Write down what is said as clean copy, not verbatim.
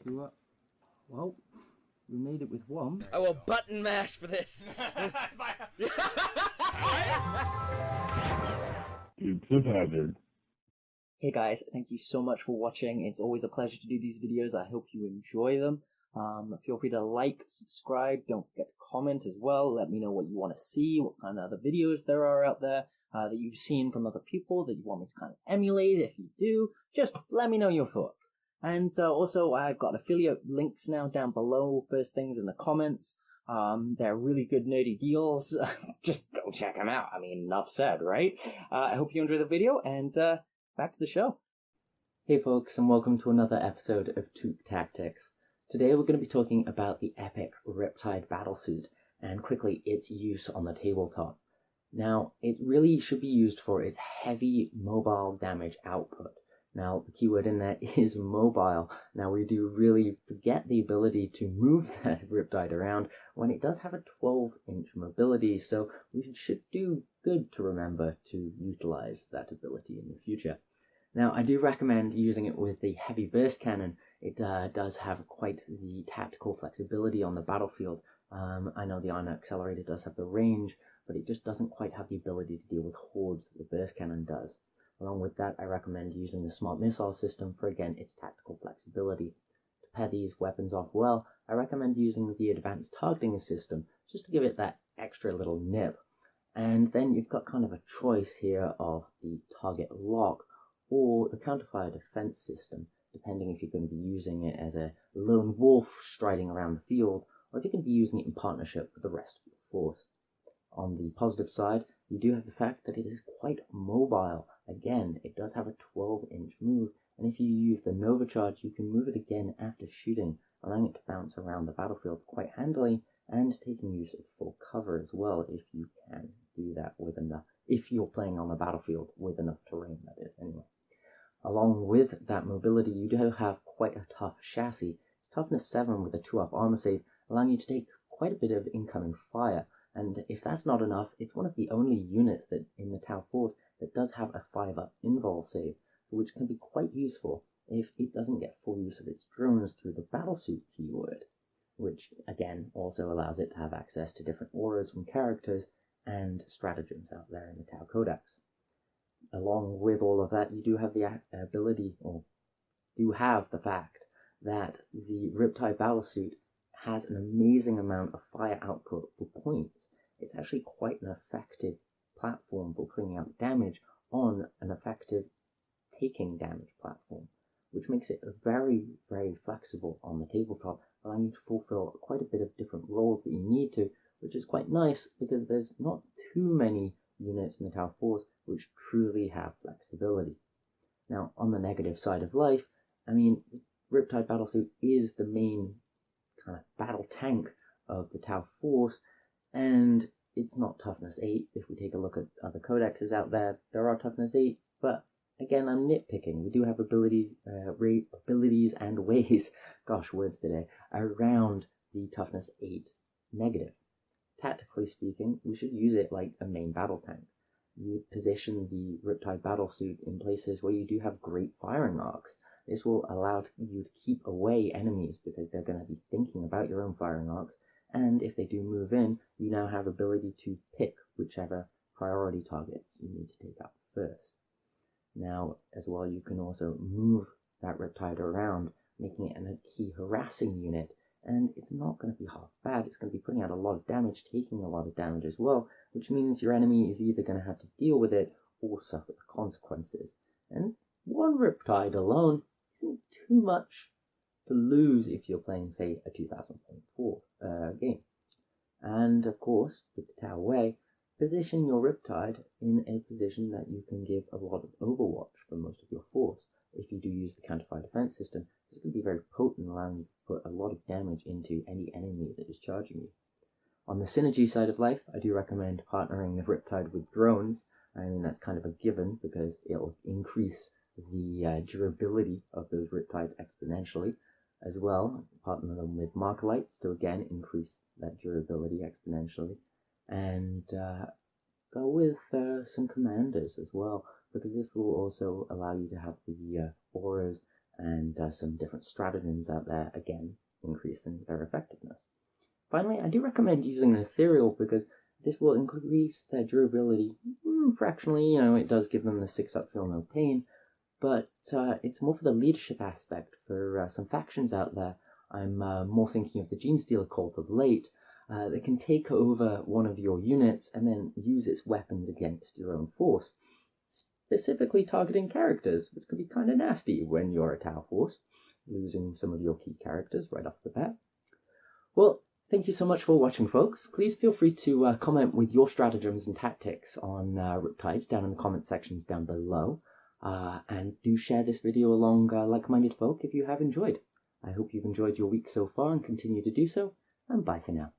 Well, we made it with one. I will button mash for this. Dukes of Hazzard. Hey guys, thank you so much for watching. It's always a pleasure to do these videos. I hope you enjoy them. Feel free to like, subscribe, don't forget to comment as well. Let me know what you want to see, what kind of other videos there are out there that you've seen from other people that you want me to kind of emulate. If you do, just let me know your thoughts. And also, I've got affiliate links now down below, first things in the comments. They're really good nerdy deals. Just go check them out. I mean, enough said, right? I hope you enjoy the video, and back to the show. Hey folks, and welcome to another episode of Toque Tactics. Today we're going to be talking about the epic Riptide Battlesuit, and quickly its use on the tabletop. Now, it really should be used for its heavy mobile damage output. Now, the keyword in there is mobile. Now, we do really forget the ability to move that Riptide around when it does have a 12-inch mobility, so we should do good to remember to utilize that ability in the future. Now, I do recommend using it with the heavy burst cannon. It does have quite the tactical flexibility on the battlefield. I know the Iron Accelerator does have the range, but it just doesn't quite have the ability to deal with hordes that the burst cannon does. Along with that, I recommend using the Smart Missile system for, again, its tactical flexibility. To pair these weapons off well, I recommend using the Advanced Targeting system, just to give it that extra little nip. And then you've got kind of a choice here of the Target Lock or the Counterfire Defense system, depending if you're going to be using it as a lone wolf striding around the field, or if you're going to be using it in partnership with the rest of your force. On the positive side, you do have the fact that it is quite mobile. Again, it does have a 12-inch move, and if you use the Nova Charge, you can move it again after shooting, allowing it to bounce around the battlefield quite handily, and taking use of full cover as well, if you can do that with enough, if you're playing on a battlefield with enough terrain, that is, anyway. Along with that mobility, you do have quite a tough chassis. It's toughness 7 with a 2-up armor save, allowing you to take quite a bit of incoming fire. And if that's not enough, it's one of the only units that in the Tau Force that does have a 5-up invul save, which can be quite useful if it doesn't get full use of its drones through the Battlesuit keyword, which again also allows it to have access to different auras from characters and stratagems out there in the Tau Codex. Along with all of that, you do have the ability, or do have the fact, that the Riptide Battlesuit has an amazing amount of fire output for points. It's actually quite an effective platform for bringing out damage on an effective taking damage platform, which makes it very, very flexible on the tabletop, allowing you to fulfill quite a bit of different roles that you need to, which is quite nice because there's not too many units in the Tau Force which truly have flexibility. Now, on the negative side of life, I mean, Riptide Battlesuit is the main kind of battle tank of the Tau Force, and it's not toughness 8. If we take a look at other codexes out there, there are toughness 8, but again, I'm nitpicking. We do have abilities and ways, gosh, words today, around the toughness 8 negative. Tactically speaking, we should use it like a main battle tank. You position the Riptide Battlesuit in places where you do have great firing arcs. This will allow you to keep away enemies because they're going to be thinking about your own firing arcs, and if they do move in, you now have ability to pick whichever priority targets you need to take out first. Now, as well, you can also move that Riptide around, making it a key harassing unit, and it's not going to be half bad. It's going to be putting out a lot of damage, taking a lot of damage as well, which means your enemy is either going to have to deal with it or suffer the consequences. And one Riptide alone isn't too much to lose if you're playing, say, a 2000.4 game. And of course, with the Tau Way, position your Riptide in a position that you can give a lot of overwatch for most of your force. If you do use the Counterfire Defense system, this can be very potent, allowing you to put a lot of damage into any enemy that is charging you. On the synergy side of life, I do recommend partnering the Riptide with drones. I mean, that's kind of a given because it'll increase the durability of those Riptides exponentially. As well, partner them with Markalites to again increase that durability exponentially. And go with some commanders as well, because this will also allow you to have the auras and some different stratagems out there, again, increasing their effectiveness. Finally, I do recommend using an ethereal because this will increase their durability fractionally. It does give them the 6-up feel no pain, but it's more for the leadership aspect. For some factions out there, I'm more thinking of the Genestealer cult of late, that can take over one of your units and then use its weapons against your own force, specifically targeting characters, which can be kind of nasty when you're a Tau force, losing some of your key characters right off the bat. Well, thank you so much for watching, folks. Please feel free to comment with your stratagems and tactics on Riptides down in the comment sections down below. And do share this video along like-minded folk if you have enjoyed. I hope you've enjoyed your week so far and continue to do so, and bye for now.